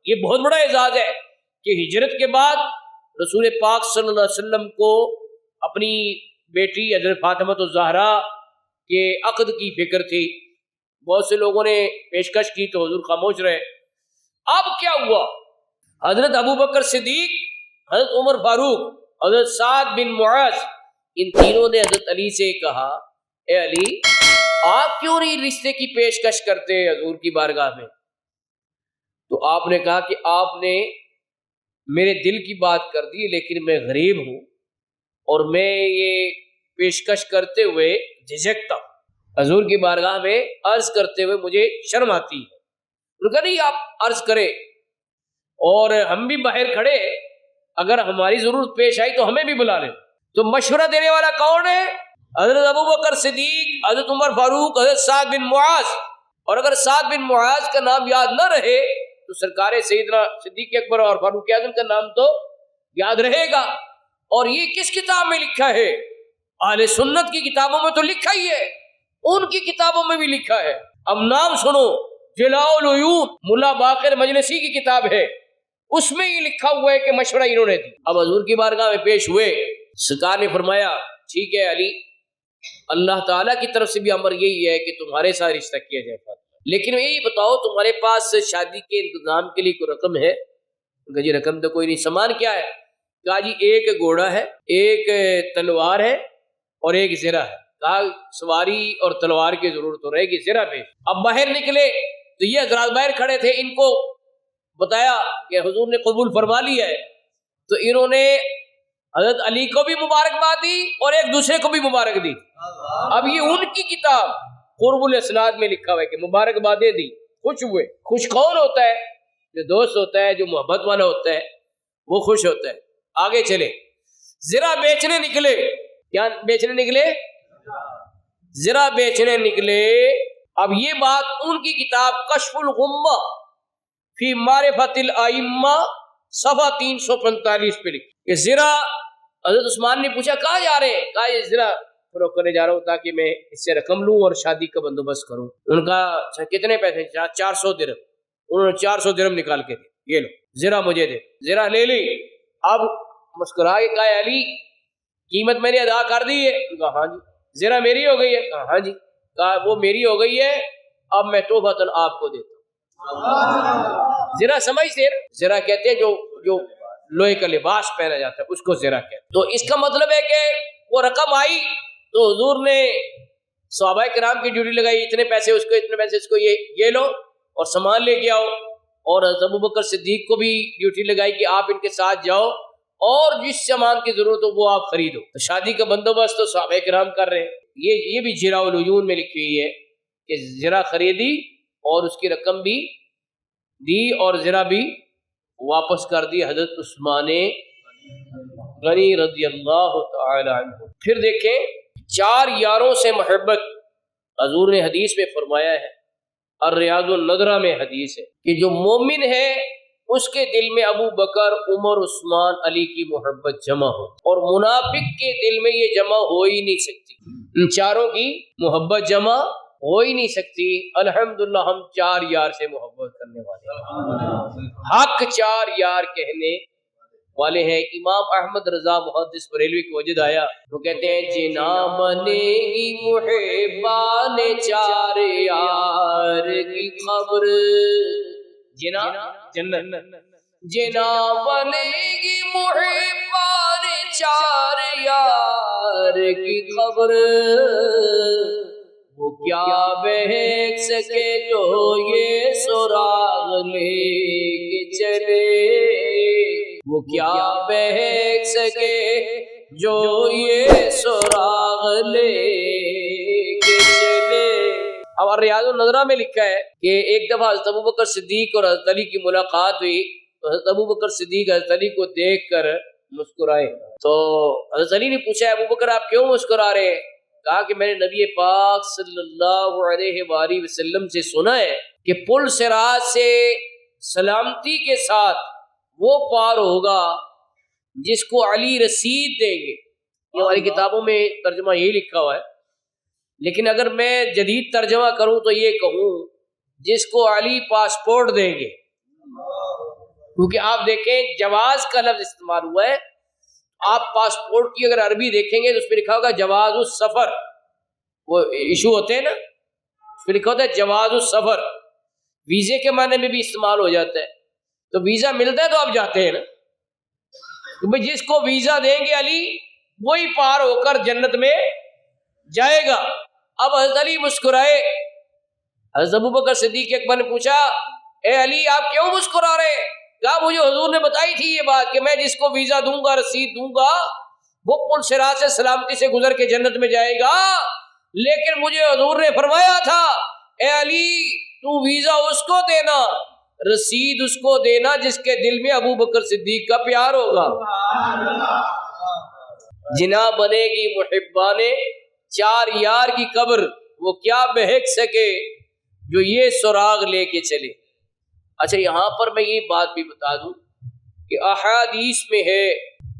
یہ بہت بڑا اعزاز ہے کہ ہجرت کے بعد رسول پاک صلی اللہ علیہ وسلم کو اپنی بیٹی حضرت فاطمہ الزہرا کے عقد کی فکر تھی. بہت سے لوگوں نے پیشکش کی تو حضور خاموش رہے. اب کیا ہوا؟ حضرت ابوبکر صدیق، حضرت عمر فاروق، حضرت سعد بن معاذ، ان تینوں نے حضرت علی سے کہا اے علی آپ کیوں نہیں رشتے کی پیشکش کرتے حضور کی بارگاہ میں؟ تو آپ نے کہا کہ آپ نے میرے دل کی بات کر دی، لیکن میں غریب ہوں اور میں یہ پیشکش کرتے ہوئے جھجکتا ہوں، حضور کی بارگاہ میں عرض کرتے ہوئے مجھے شرم آتی ہے. انہوں نے کہا نہیں آپ عرض کریں، اور ہم بھی باہر کھڑے، اگر ہماری ضرورت پیش آئی تو ہمیں بھی بلا لیں. تو مشورہ دینے والا کون ہے؟ حضرت ابوبکر صدیق، حضرت عمر فاروق، حضرت سعد بن معاذ. اور اگر سعد بن معاذ کا نام یاد نہ رہے تو سرکار سیدنا صدیق اکبر اور فاروق اعظم کا نام تو یاد رہے گا. اور یہ کس کتاب میں لکھا ہے؟ اہل سنت کی کتابوں میں تو لکھا ہی ہے، ان کی کتابوں میں بھی لکھا ہے. اب نام سنو، جلاء العیون ملا باقر مجلسی کی کتاب ہے، اس میں یہ لکھا ہوا ہے کہ مشورہ انہوں نے دی. اب حضور کی بارگاہ میں پیش ہوئے، سرکار نے فرمایا ٹھیک ہے علی، اللہ تعالیٰ کی طرف سے بھی امر یہی ہے کہ تمہارے ساتھ رشتہ کیا جائے، لیکن یہی بتاؤ تمہارے پاس شادی کے انتظام کے لیے کوئی رقم ہے؟ کہا جی رقم تو کوئی نہیں. سامان کیا ہے؟ کہا جی ایک گھوڑا ہے، ایک تلوار ہے اور ایک زرہ ہے. کہا سواری اور تلوار کی ضرورت ہو رہے گی، زرہ پہ. اب باہر نکلے تو یہ حضرات باہر کھڑے تھے، ان کو بتایا کہ حضور نے قبول فرما لیا ہے. تو انہوں نے حضرت علی کو بھی مبارکباد دی اور ایک دوسرے کو بھی مبارک دی. اب یہ ان کی کتاب قرب الاسناد میں لکھا ہوا ہے کہ مبارکبادیں دی، خوش ہوئے. خوش کون ہوتا ہے؟ جو دوست ہوتا ہے، جو محبت والا ہوتا ہے، وہ خوش ہوتا ہے. آگے چلے، زرہ بیچنے نکلے. کیا بیچنے نکلے؟ زرہ بیچنے نکلے. اب یہ بات ان کی کتاب کشف الغمہ فی معرفت الائمہ صفحہ 345 پہ لکھی کہ زرہ. حضرت عثمان نے پوچھا کہاں جا رہے ہیں؟ کہا یہ زرہ فروخت کرنے جا رہا ہوں تاکہ میں اس سے رقم لوں اور شادی کا بندوبست کروں. ان کا کتنے پیسے؟ 400 درہم. انہوں نے 400 درہم نکال کے دی، یہ لو زرہ مجھے دے. زرہ لے لی. اب مسکرا کے کہا علی قیمت میں نے ادا کر دی ہے؟ کہا ہاں جی. زرہ میری ہو گئی ہے؟ کہا ہاں جی. کہا وہ میری ہو گئی ہے، اب میں توبۃ آپ کو دیتا ہوں. زرہ سمجھتے ہیں؟ زرہ کہتے ہیں جو لوہے کا لباس پہنا جاتا ہے اس کو زرہ کہتے ہیں. تو اس کا مطلب ہے کہ وہ رقم آئی تو حضور نے صحابہ کرام کی ڈیوٹی لگائی، اتنے پیسے اس کو، اتنے پیسے اس کو، یہ لو اور سامان لے کے آؤ. اور حضرت ابوبکر صدیق کو بھی ڈیوٹی لگائی کہ آپ ان کے ساتھ جاؤ اور جس سامان کی ضرورت ہو وہ آپ خریدو. تو شادی کا بندوبست تو صحابہ کرام کر رہے ہیں. یہ بھی جلاء العیون میں لکھی ہوئی ہے کہ زرہ خریدی اور اس کی رقم بھی دی اور زرہ بھی واپس کر دی حضرت عثمان غنی رضی اللہ تعالی عنہ. پھر دیکھیں 4 یاروں سے محبت. حضور نے حدیث میں فرمایا ہے، الریاض النضرہ میں حدیث ہے کہ جو مومن ہے اس کے دل میں ابو بکر، عمر، عثمان، علی کی محبت جمع ہو، اور منافق کے دل میں یہ جمع ہو ہی نہیں سکتی. ان چاروں کی محبت جمع ہو ہی نہیں سکتی. الحمدللہ ہم 4 یار سے محبت کرنے والے ہیں، حق 4 یار کہنے والے ہیں. امام احمد رضا محدث بریلوی کو وجد آیا، وہ کہتے ہیں جنا بنے گی محبان 4 یار کی خبر، جنا جنت، جنا بنے گی محبان 4 یار کی خبر، وہ کیا بہک سکے جو یہ سراغ لے کے چلے، وہ کیا بہک سکے جو یہ سراغ لے کے چلے. اب ریاض النظرہ میں لکھا ہے کہ ایک دفعہ حضرت ابوبکر صدیق اور حضرت علی کی ملاقات ہوئی تو حضرت ابوبکر صدیق حضرت علی کو دیکھ کر مسکرائے. تو حضرت علی نے پوچھا ابوبکر آپ کیوں مسکرا رہے ہیں؟ کہا کہ میں نے نبی پاک صلی اللہ علیہ وآلہ وسلم سے سنا ہے کہ پل صراط سے سلامتی کے ساتھ وہ پار ہوگا جس کو علی رسید دیں گے. یہ ہماری کتابوں میں ترجمہ یہی لکھا ہوا ہے، لیکن اگر میں جدید ترجمہ کروں تو یہ کہوں جس کو علی پاسپورٹ دیں گے. کیونکہ آپ دیکھیں جواز کا لفظ استعمال ہوا ہے. آپ پاسپورٹ کی اگر عربی دیکھیں گے تو اس پہ لکھا ہوگا جواز السفر. وہ ایشو ہوتے ہیں نا, اس پہ لکھا ہوتا ہے جواز السفر. ویزے کے معنی میں بھی استعمال ہو جاتا ہے. تو ویزا ملتا ہے تو آپ جاتے ہیں نا. تو بھائی جس کو ویزا دیں گے علی وہی پار ہو کر جنت میں جائے گا. اب حضرت علی مسکرائے. حضرت ابوبکر صدیق اکبر نے پوچھا اے علی آپ کیوں مسکرا رہے ہیں؟ کہا مجھے حضور نے بتائی تھی یہ بات کہ میں جس کو ویزا دوں گا رسید دوں گا وہ پل صراط سے سلامتی سے گزر کے جنت میں جائے گا. لیکن مجھے حضور نے فرمایا تھا اے علی تو ویزا اس کو دینا, رسید اس کو دینا جس کے دل میں ابو بکر صدیق کا پیار ہوگا. جنا بنے گی محبانے چار یار کی قبر, وہ کیا بہک سکے جو یہ سراغ لے کے چلے. اچھا یہاں پر میں یہ بات بھی بتا دوں کہ احادیث میں ہے,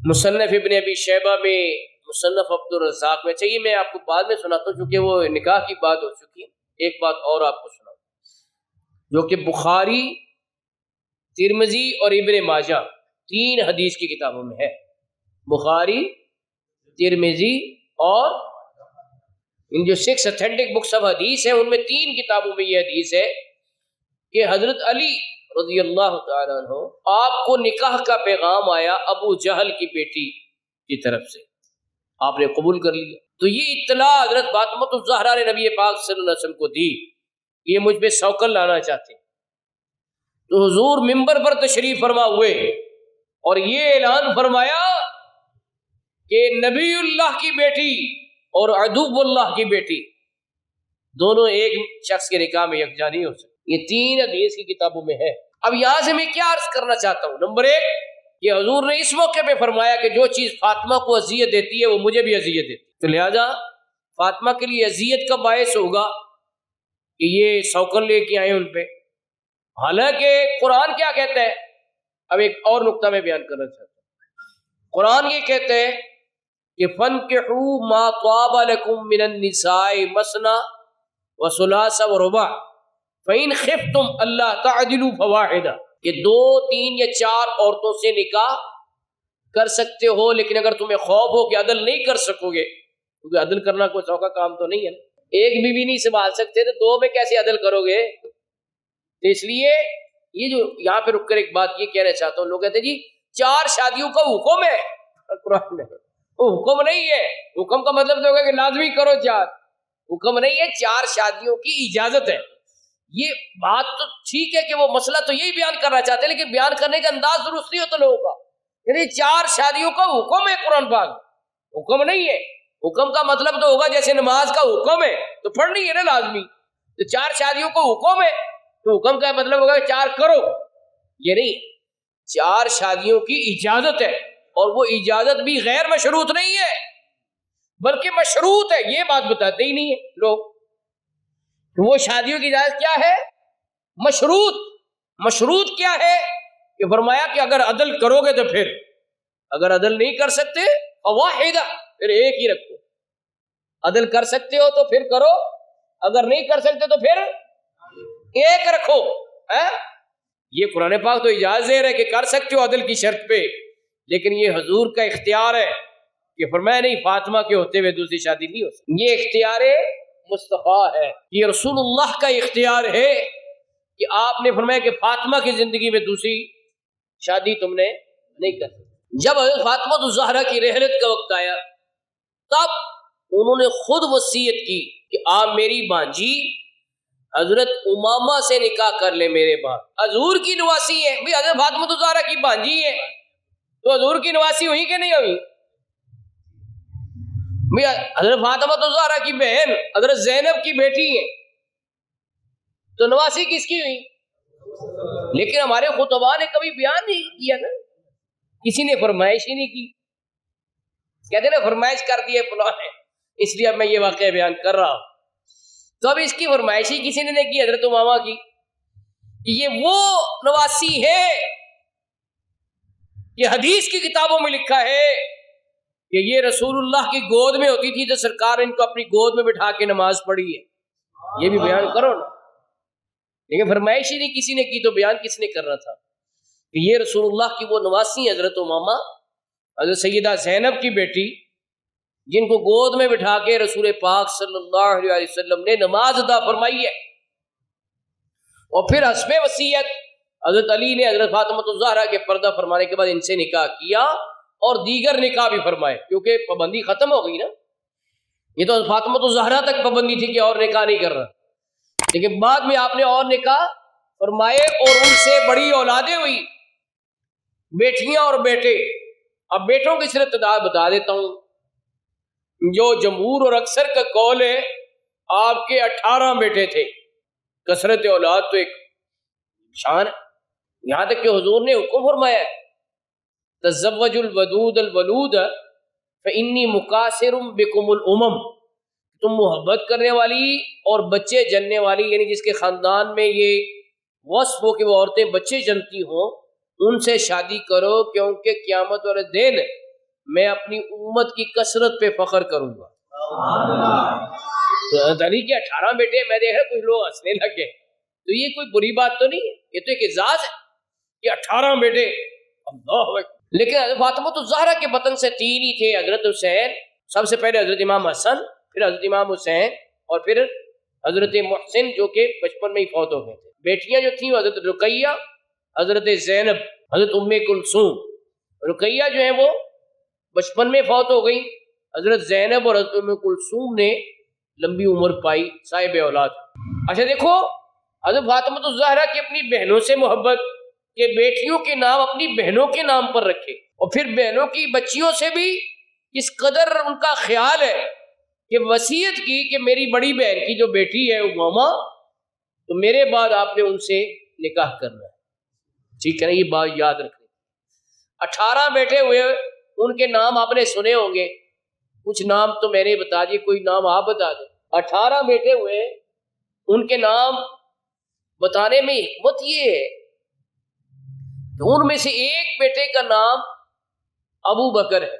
مصنف ابن ابی شیبہ میں, مصنف عبد الرزاق میں. چاہیے میں آپ کو بعد میں سناتا ہوں چونکہ وہ نکاح کی بات ہو چکی ہے. ایک بات اور آپ کو سناؤں جو کہ بخاری, ترمذی اور ابن ماجہ 3 حدیث کی کتابوں میں ہے. بخاری, ترمذی اور ان جو 6 اتھینٹک بکس آف حدیث ہیں ان میں 3 کتابوں میں یہ حدیث ہے کہ حضرت علی رضی اللہ تعالیٰ عنہ آپ کو نکاح کا پیغام آیا ابو جہل کی بیٹی کی طرف سے, آپ نے قبول کر لیا. تو یہ اطلاع حضرت فاطمہ الزہرا نے نبی پاک صلی اللہ علیہ وسلم کو دی کہ یہ مجھ پہ سوکن لانا چاہتے ہیں. تو حضور منبر پر تشریف فرما ہوئے اور یہ اعلان فرمایا کہ نبی اللہ کی بیٹی اور عدو اللہ کی بیٹی دونوں ایک شخص کے نکاح میں یکجا نہیں ہو سکتے. یہ 3 حدیث کی کتابوں میں ہے. اب یہاں سے میں کیا عرض کرنا چاہتا ہوں, نمبر 1 کہ حضور نے اس موقع پہ فرمایا کہ جو چیز فاطمہ کو اذیت دیتی ہے وہ مجھے بھی اذیت دیتی ہے, تو لہذا فاطمہ کے لیے اذیت کا باعث ہوگا کہ یہ سوکن لے کے آئے ان پہ. حالانکہ قرآن کیا کہتا ہے, اب ایک اور نقطہ میں بیان کرنا چاہتا ہوں. قرآن یہ کہتا ہے کہ فَانكِحُوا مَا طَابَ لَكُم مِّنَ النِّسَاءِ مَثْنَىٰ وَثُلَاثَ وَرُبَاعَ فَإِنْ خِفْتُمْ أَلَّا تَعْدِلُوا فَوَاحِدَةً, کہ 2, 3 یا 4 عورتوں سے نکاح کر سکتے ہو, لیکن اگر تمہیں خوف ہو کہ عدل نہیں کر سکو گے, کیونکہ عدل کرنا کوئی سوکھا کام تو نہیں ہے نا, ایک بیوی نہیں سنبھال سکتے تو 2 میں کیسے عدل کرو گے. تو اس لیے یہ جو یہاں پہ رک کر ایک بات یہ کہنا چاہتا ہوں, لوگ کہتے ہیں جی 4 شادیوں کا حکم ہے قرآن میں. وہ حکم نہیں ہے, حکم کا مطلب تو ہوگا کہ لازمی کرو 4, حکم نہیں ہے, 4 شادیوں کی اجازت ہے. یہ بات تو ٹھیک ہے کہ وہ مسئلہ تو یہی بیان کرنا چاہتے ہیں, لیکن بیان کرنے کا انداز درست نہیں ہوتا لوگوں کا. یعنی 4 شادیوں کا حکم ہے قرآن پاک, حکم نہیں ہے. حکم کا مطلب تو ہوگا جیسے نماز کا حکم ہے تو پڑھنی ہے نا لازمی, تو 4 شادیوں کا حکم ہے تو حکم کا مطلب ہوگا 4 کرو. یہ نہیں, 4 شادیوں کی اجازت ہے, اور وہ اجازت بھی غیر مشروط نہیں ہے بلکہ مشروط ہے. یہ بات بتاتے ہی نہیں ہے لوگ. وہ شادیوں کی اجازت کیا ہے؟ مشروط. مشروط کیا ہے کہ فرمایا کہ اگر عدل کرو گے تو پھر, اگر عدل نہیں کر سکتے فواحدہ, پھر ایک ہی رکھو. عدل کر سکتے ہو تو پھر کرو, اگر نہیں کر سکتے تو پھر ایک رکھو. یہ قرآن پاک تو اجازت دے رہا ہے کہ کر سکتے ہو عدل کی شرط پہ, لیکن یہ حضور کا اختیار ہے کہ فرمایا نہیں فاطمہ کے ہوتے ہوئے دوسری شادی نہیں ہو سکتی. یہ اختیار مصطفیٰ ہے, یہ رسول اللہ کا اختیار ہے کہ آپ نے فرمایا کہ فاطمہ کی زندگی میں دوسری شادی تم نے نہیں کر سکتی. جب حضرت فاطمہ الزہرا کی رحلت کا وقت آیا تب انہوں نے خود وصیت کی کہ آپ میری بانجی حضرت امامہ سے نکاح کر لے. میرے بعد حضور کی نواسی ہے, بھی حضرت فاطمہ الزہرا کی بانجی ہے تو حضور کی نواسی ہوئی کہ نہیں ہوئی؟ حضرت فاطمہ الزہرا کی بہن حضرت زینب کی بیٹی ہے تو نواسی کس کی ہوئی؟ لیکن ہمارے خطباء نے کبھی بیان نہیں کیا نا, کسی نے فرمائش ہی نہیں کی. کہتے نا فرمائش کر دی ہے فلاں نے, اس لیے اب میں یہ واقعہ بیان کر رہا ہوں. تو اب اس کی فرمائش ہی کسی نے نہیں کی حضرت امامہ کی. یہ وہ نواسی ہے کہ حدیث کی کتابوں میں لکھا ہے کہ یہ رسول اللہ کی گود میں ہوتی تھی تو سرکار ان کو اپنی گود میں بٹھا کے نماز پڑھی ہے. یہ بھی بیان کرو نا, لیکن فرمائش ہی نہیں کسی نے کی تو بیان کس نے کرنا تھا. کہ یہ رسول اللہ کی وہ نواسی حضرت امامہ حضرت سیدہ زینب کی بیٹی، جن کو گود میں بٹھا کے رسول پاک صلی اللہ علیہ وسلم نے نماز ادا فرمائی ہے، اور پھر حسب وصیت حضرت علی نے حضرت فاطمہ الزہرا کے پردہ فرمانے کے بعد ان سے نکاح کیا اور دیگر نکاح بھی فرمائے، کیونکہ پابندی ختم ہو گئی نا۔ یہ تو فاطمہ الزہرا تک پابندی تھی کہ اور نکاح نہیں کر رہا، لیکن بعد میں آپ نے اور نکاح فرمائے اور ان سے بڑی اولادیں ہوئی، بیٹیاں اور بیٹے۔ اب بیٹوں کی صرف تعداد بتا دیتا ہوں، جو جمہور اور اکثر کا قول ہے آپ کے 18 بیٹے تھے۔ کثرت اولاد تو ایک شان ہے، یہاں تک کہ حضور نے حکم فرمایا ہے تزوج الودود الولود فانی مکاثر بکم الامم، تم محبت کرنے والی اور بچے جننے والی، یعنی جس کے خاندان میں یہ وصف ہو کہ وہ عورتیں بچے جنتی ہوں، ان سے شادی کرو، کیونکہ قیامت والے دن میں اپنی امت کی کثرت پہ فخر کروں گا۔ تو حضرت علی کے 18 بیٹے، میں دیکھ رہا کچھ لوگ ہنسنے لگے، تو یہ کوئی بری بات تو نہیں ہے، یہ تو ایک اعزاز ہے کہ 18 بیٹے، اللہ اکبر۔ لیکن حضرت فاطمہ الزہرا کے بطن سے 3 ہی تھے، حضرت حسین، سب سے پہلے حضرت امام حسن، پھر حضرت امام حسین، اور پھر حضرت محسن جو کہ بچپن میں ہی فوت ہو گئے تھے۔ بیٹیاں جو تھیں حضرت رقیہ، حضرت زینب، حضرت ام کلثوم۔ رقیہ جو ہیں وہ بچپن میں فوت ہو گئی، حضرت زینب اور حضرت ام کلثوم نے لمبی عمر پائی، صاحب اولاد۔ اچھا دیکھو، حضرت فاطمہ الزہرا کی اپنی بہنوں سے محبت کہ بیٹیوں کے نام اپنی بہنوں کے نام پر رکھے، اور پھر بہنوں کی بچیوں سے بھی اس قدر ان کا خیال ہے کہ وصیت کی کہ میری بڑی بہن کی جو بیٹی ہے امامہ، تو میرے بعد آپ نے ان سے نکاح کرنا ہے، ٹھیک ہے نا؟ یہ بات یاد رکھیں۔ 18 بیٹے ہوئے، ان کے نام آپ نے سنے ہوں گے، کچھ نام تو میں نے بتا دیے، کوئی نام آپ بتا دیں۔ 18 بیٹے ہوئے، ان کے نام بتانے میں حکمت یہ ہے کہ ان میں سے ایک بیٹے کا نام ابو بکر ہے۔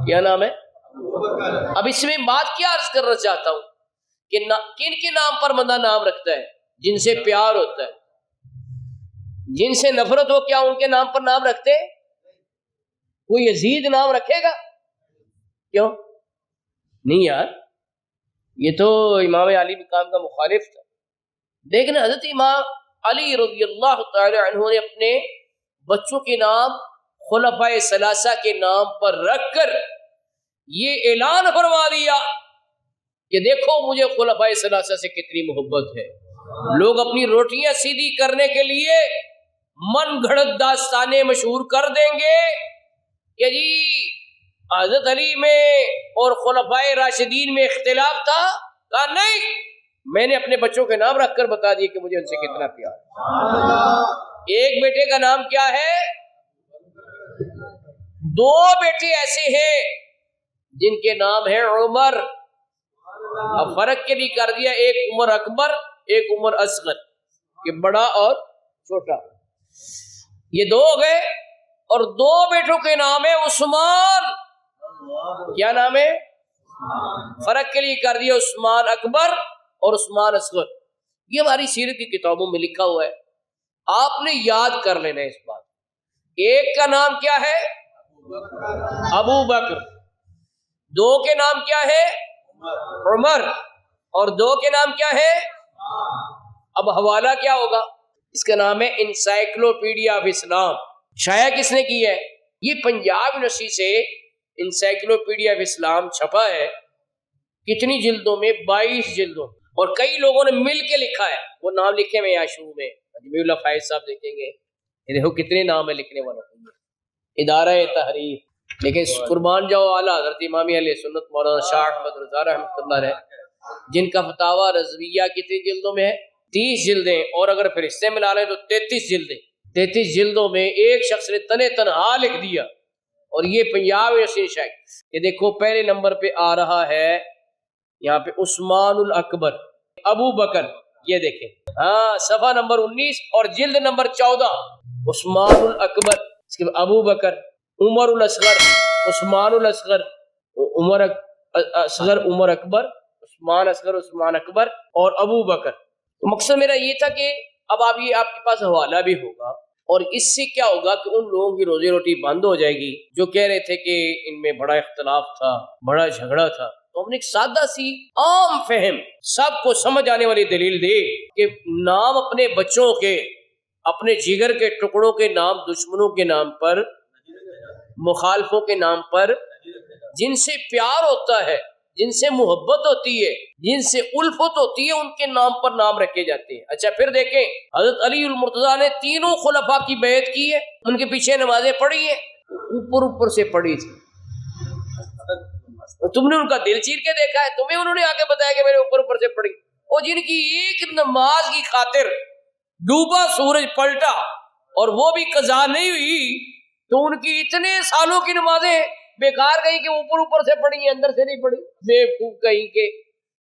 کیا نام ہے؟ اب اس میں بات کیا عرض کرنا چاہتا ہوں کہ کن کے نام پر بندہ نام رکھتا ہے؟ جن سے پیار ہوتا ہے، جن سے نفرت ہو، کیا ان کے نام پر نام رکھتے؟ کوئی یزید نام رکھے گا؟ کیوں نہیں یار، یہ تو امام علی مقام کا مخالف تھا۔ لیکن حضرت امام علی رضی اللہ تعالی عنہ نے اپنے بچوں کے نام خلفائے ثلاثہ کے نام پر رکھ کر یہ اعلان فرما دیا کہ دیکھو مجھے خلفائے ثلاثہ سے کتنی محبت ہے۔ لوگ اپنی روٹیاں سیدھی کرنے کے لیے من گھڑت داستانیں مشہور کر دیں گے کہ جی حضرت علی میں اور خلفائے راشدین میں اختلاف تھا، کہا نہیں، میں نے اپنے بچوں کے نام رکھ کر بتا دیا کہ مجھے ان سے کتنا پیار ہے۔ ایک بیٹے کا نام کیا ہے؟ 2 بیٹے ایسے ہیں جن کے نام ہے عمر۔ اب فرق کے لیے کر دیا، ایک عمر اکبر، ایک عمر اصغر، یہ بڑا اور چھوٹا، یہ 2 ہو گئے۔ اور 2 بیٹوں کے نام ہے عثمان۔ کیا نام ہے؟ فرق کے لیے کر دیا عثمان اکبر اور عثمان اصغر۔ یہ ہماری سیرت کی کتابوں میں لکھا ہوا ہے، آپ نے یاد کر لینا ہے اس بات۔ ایک کا نام کیا ہے؟ ابو بکر، 2 کے نام کیا ہے؟ عمر، اور 2 کے نام کیا ہے؟ اب حوالہ کیا ہوگا؟ اس کا نام ہے انسائکلوپیڈیا آف اسلام۔ شائع کس نے کی ہے؟ یہ پنجاب یونیورسٹی سے انسائکلوپیڈیا آف اسلام چھپا ہے۔ کتنی جلدوں میں؟ 22 جلدوں، اور کئی لوگوں نے مل کے لکھا ہے، وہ نام لکھے میں یہاں شروع میں جمیع اللہ فائز صاحب دیکھیں گے، یہ دیکھو کتنے نام ہے لکھنے والوں کو، ادارہ تحریر۔ لیکن قربان جاؤ اعلیٰ حضرت امام اہل سنت مولانا شاہ احمد رضا رحمۃ اللہ علیہ، جن کا فتاوی رضویہ کتنی جلدوں میں ہے؟ 30 جلدیں، اور اگر فرشتے ملا لیں تو 33 جلدیں۔ 33 جلدوں میں ایک شخص نے تنہا لکھ دیا، اور یہ پنجاب یونیورسٹی شائع۔ یہ دیکھو پہلے نمبر پہ آ رہا ہے یہاں پہ عثمان الاکبر، ابو بکر، یہ دیکھیں، ہاں صفحہ نمبر 19 اور جلد نمبر 14، عثمان الاکبر، اس کے بعد ابو بکر، عمر الاصغر، عثمان الاصغر، عمر اصغر، عمر اکبر، عثمان اصغر، عثمان اکبر، اور ابو بکر۔ تو مقصد میرا یہ تھا کہ اب آپ کے پاس حوالہ بھی ہوگا اور اس سے کیا ہوگا کہ ان لوگوں کی روزی روٹی بند ہو جائے گی جو کہہ رہے تھے کہ ان میں بڑا اختلاف تھا، بڑا جھگڑا تھا۔ تو ہم نے ایک سادہ سی عام فہم سب کو سمجھ آنے والی دلیل دی کہ نام اپنے بچوں کے، اپنے جگر کے ٹکڑوں کے نام دشمنوں کے نام پر، مخالفوں کے نام پر، جن سے پیار ہوتا ہے، جن سے محبت ہوتی ہے، جن سے الفت ہوتی ہے، ان کے نام پر نام رکھے جاتے ہیں۔ اچھا پھر دیکھیں حضرت علی المرتضیٰ نے تینوں خلفاء کی بیعت کی ہے، ان کے پیچھے نمازیں پڑھی ہیں، اوپر سے پڑھی تھی۔ تم نے ان کا دل چیر کے دیکھا ہے؟ تمہیں انہوں نے آگے بتایا کہ میں نے اوپر سے پڑھی؟ اور جن کی ایک نماز کی خاطر ڈوبا سورج پلٹا اور وہ بھی قضا نہیں ہوئی، تو ان کی اتنے سالوں کی نمازیں بیکار گئی کہ اوپر سے پڑھی ہیں، اندر سے نہیں پڑھی۔ بیوقوف کہیں کہ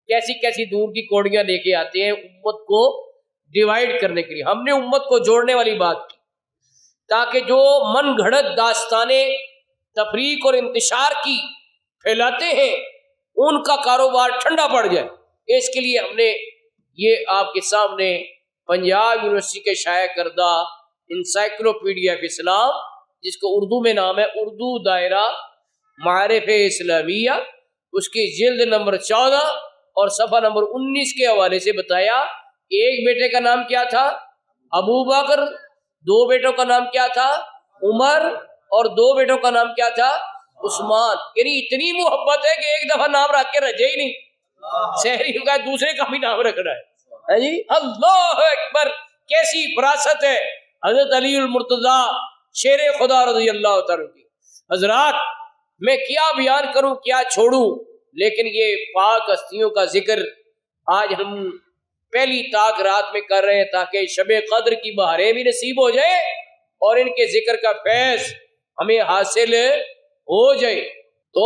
کیسی کیسی دور کی کوڑیاں لے کے آتے ہیں امت کو ڈیوائیڈ کرنے کے لیے۔ ہم نے امت کو جوڑنے والی بات کی تاکہ جو من گھڑت داستانیں تفریق اور انتشار کی پھیلاتے ہیں ان کا کاروبار ٹھنڈا پڑ جائے۔ اس کے لیے ہم نے یہ آپ کے سامنے پنجاب یونیورسٹی کے شائع کردہ انسائکلوپیڈیا آف اسلام، جس کو اردو میں نام ہے اردو دائرہ معارف اسلامیہ، اس کی جلد نمبر 14 اور صفحہ نمبر 19 کے حوالے سے بتایا ایک بیٹے کا نام کیا تھا؟ ابو بکر، دو بیٹوں کا نام کیا تھا؟ عمر، اور دو بیٹوں کا نام کیا تھا؟ عثمان۔ یعنی اتنی محبت ہے کہ ایک دفعہ نام رکھ کے رجے ہی نہیں، شہری کا دوسرے کا بھی نام رکھنا ہے جی۔ اللہ اکبر، کیسی فراست ہے حضرت علی المرتضیٰ شیر خدا رضی اللہ تعالیٰ کی۔ حضرات میں کیا بیان کروں، کیا چھوڑوں، لیکن یہ پاک ہستیوں کا ذکر آج ہم پہلی طاق رات میں کر رہے ہیں تاکہ شب قدر کی بہاریں بھی نصیب ہو جائے اور ان کے ذکر کا فیض ہمیں حاصل ہو جائے۔ تو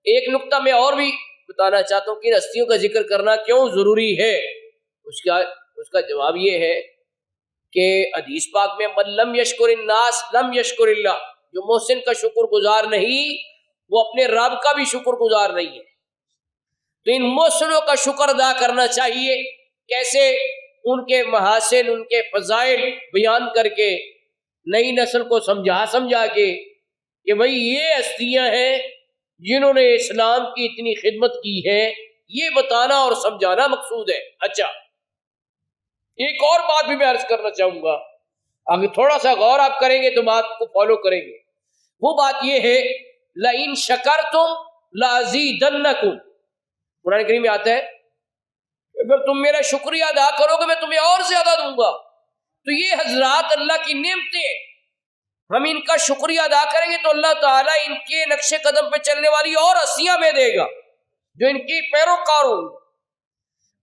ایک نقطہ میں اور بھی بتانا چاہتا ہوں کہ ہستیوں کا ذکر کرنا کیوں ضروری ہے۔ اس کا جواب یہ ہے کہ حدیث پاک میں من لم یشکر الناس لم یشکر اللہ، جو محسن کا شکر گزار نہیں وہ اپنے رب کا بھی شکر گزار نہیں ہے۔ تو ان محسنوں کا شکر ادا کرنا چاہیے۔ کیسے؟ ان کے محاسن، ان کے فضائل بیان کر کے نئی نسل کو سمجھا کے کہ بھئی یہ ہستیاں ہیں جنہوں نے اسلام کی اتنی خدمت کی ہے، یہ بتانا اور سمجھانا مقصود ہے۔ اچھا ایک اور بات بھی میں عرض کرنا چاہوں گا، اگر تھوڑا سا غور آپ کریں گے تو بات کو فالو کریں گے۔ وہ بات یہ ہے لَإِن شَكَرْتُمْ لَأَزِيدَنَّكُمْ، قرآن کریم میں آتا ہے اگر تم میرا شکریہ ادا کرو گے میں تمہیں اور زیادہ دوں گا۔ تو یہ حضرات اللہ کی نعمتیں، ہم ان کا شکریہ ادا کریں گے تو اللہ تعالیٰ ان کے نقش قدم پہ چلنے والی اور ہستیاں میں دے گا جو ان کی پیروکار ہوں۔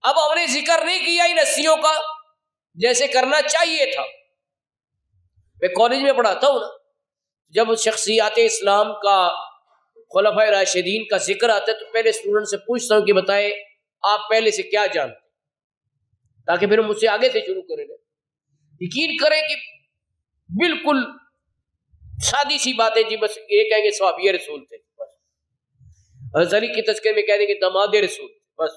اب ہم نے ذکر نہیں کیا ان ہستیوں کا جیسے کرنا چاہیے تھا۔ میں کالج میں پڑھاتا ہوں نا، جب شخصیات اسلام کا، خلفائے راشدین کا ذکر آتا ہے تو پہلے اسٹوڈنٹ سے پوچھتا ہوں کہ بتائیں آپ پہلے سے کیا جانتے ہیں، تاکہ پھر مجھ سے آگے سے شروع کریں۔ یقین کریں کہ بالکل سادی سی باتیں، جی بس یہ کہیں گے صحابی رسول تھے، بس حضرت علی کی تذکرے میں کہہ دیں کہ داماد رسول، بس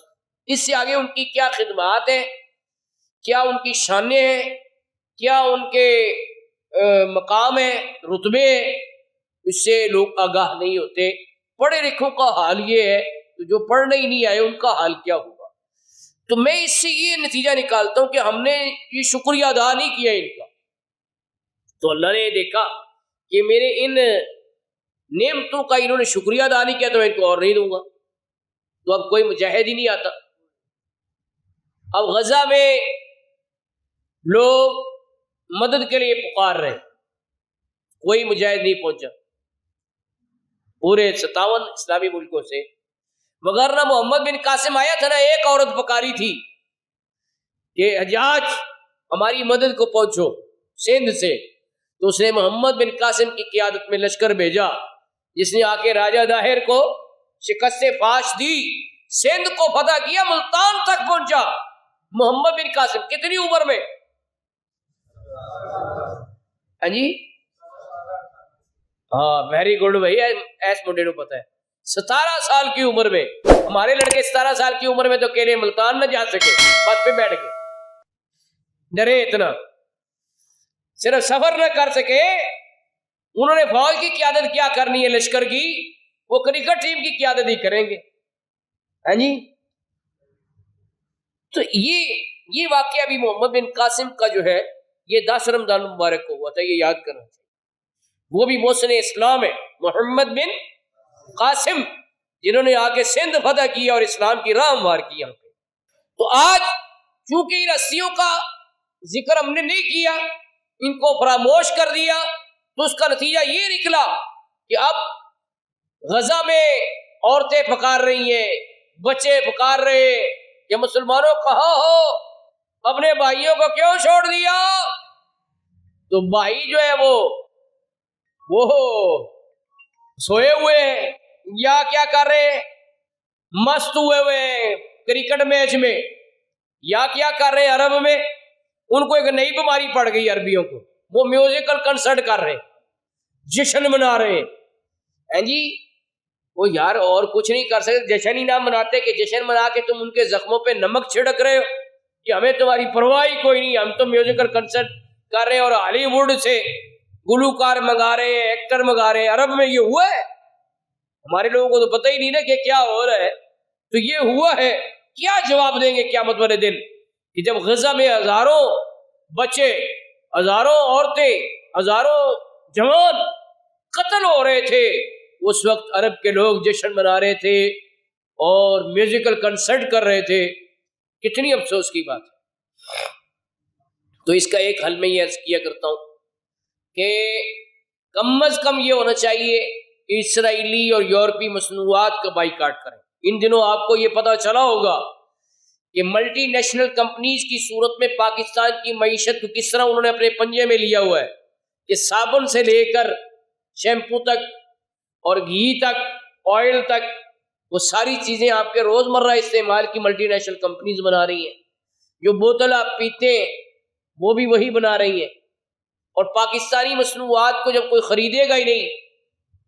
اس سے آگے ان کی کیا خدمات ہیں، کیا ان کی شانیں ہیں، کیا ان کے مقام ہے، رتبے ہیں، اس سے لوگ آگاہ نہیں ہوتے۔ پڑھے لکھوں کا حال یہ ہے تو جو پڑھنے ہی نہیں آئے ان کا حال کیا ہوگا۔ تو میں اس سے یہ نتیجہ نکالتا ہوں کہ ہم نے یہ شکریہ ادا نہیں کیا ان کا، تو اللہ نے دیکھا کہ میرے ان نعمتوں کا انہوں نے شکریہ ادا نہیں کیا تو میں ان کو اور نہیں دوں گا۔ تو اب کوئی مجاہد ہی نہیں آتا۔ اب غزہ میں لوگ مدد کے لیے پکار رہے، کوئی مجاہد نہیں پہنچا پورے 57 اسلامی ملکوں سے، مگر نہ محمد بن قاسم آیا تھا، نہ ایک عورت پکاری تھی کہ حجاج ہماری مدد کو پہنچو سندھ سے۔ تو اس نے محمد بن قاسم کی قیادت میں لشکر بھیجا جس نے آ کے راجہ داہر کو شکست فاش دی، سندھ کو فتح کیا، ملتان تک پہنچا محمد بن قاسم۔ کتنی عمر میں؟ ہاں جی، ہاں ویری گڈ بھائی، ایس منڈے کو پتہ ہے، 17 سال کی عمر میں۔ ہمارے لڑکے 17 سال کی عمر میں تو اکیلے ملتان نہ جا سکے، بس پہ بیٹھ گئے، ڈرے اتنا۔ صرف سفر نہ کر سکے، انہوں نے فوج کی قیادت کیا کرنی ہے لشکر کی، وہ کرکٹ ٹیم کی قیادت ہی کریں گے. ہاں جی. تو یہ واقعہ بھی محمد بن قاسم کا جو ہے یہ 10 رمضان مبارک کو ہوا تھا، یہ یاد کرنا چاہیے. وہ بھی محسن اسلام ہے، محمد بن قاسم، جنہوں نے آ کے سندھ فتح کیا اور اسلام کی راہ ہموار کی یہاں پہ. تو آج چونکہ ان ہستیوں کا ذکر ہم نے نہیں کیا، ان کو فراموش کر دیا، تو اس کا نتیجہ یہ نکلا کہ اب غزہ میں عورتیں پکار رہی ہیں، بچے پکار رہے کہ مسلمانوں کہاں ہو، اپنے بھائیوں کو کیوں چھوڑ دیا؟ تو بھائی جو ہے وہ سوئے ہوئے ہیں یا کیا کر رہے ہیں، مست ہوئے ہیں کرکٹ میچ میں، یا کیا کر رہے ہیں عرب میں. ان کو ایک نئی بیماری پڑ گئی عربیوں کو، وہ میوزیکل کنسرٹ کر رہے ہیں، جشن منا رہے ہیں. ہیں جی. وہ یار اور کچھ نہیں کر سکتے، جشن ہی نہ مناتے کہ جشن منا کے تم ان کے زخموں پہ نمک چھڑک رہے ہو کہ ہمیں تمہاری پرواہ ہی کوئی نہیں، ہم تو میوزیکل کنسرٹ کر رہے ہیں اور ہالی ووڈ سے گلوکار منگا رہے ہیں، ایکٹر منگا رہے ہیں. عرب میں یہ ہوا ہے؟ ہمارے لوگوں کو تو پتہ ہی نہیں نا کہ کیا ہو رہا ہے. تو یہ ہوا ہے. کیا جواب دیں گے قیامت والے دن کہ جب غزہ میں ہزاروں بچے، ہزاروں عورتیں، ہزاروں جوان قتل ہو رہے تھے، اس وقت عرب کے لوگ جشن منا رہے تھے اور میوزیکل کنسرٹ کر رہے تھے. کتنی افسوس کی بات ہے. تو اس کا ایک حل میں یہ عرض کیا کرتا ہوں کہ کم از کم یہ ہونا چاہیے کہ اسرائیلی اور یورپی مصنوعات کا بائیکاٹ کریں. ان دنوں آپ کو یہ پتہ چلا ہوگا کہ ملٹی نیشنل کمپنیز کی صورت میں پاکستان کی معیشت کو کس طرح انہوں نے اپنے پنجے میں لیا ہوا ہے کہ صابن سے لے کر شیمپو تک اور گھی تک، آئل تک، وہ ساری چیزیں آپ کے روزمرہ استعمال کی ملٹی نیشنل کمپنیز بنا رہی ہیں. جو بوتل آپ پیتے ہیں وہ بھی وہی بنا رہی ہیں. اور پاکستانی مصنوعات کو جب کوئی خریدے گا ہی نہیں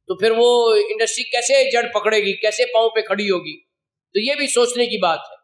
تو پھر وہ انڈسٹری کیسے جڑ پکڑے گی، کیسے پاؤں پہ کھڑی ہوگی؟ تو یہ بھی سوچنے کی بات ہے.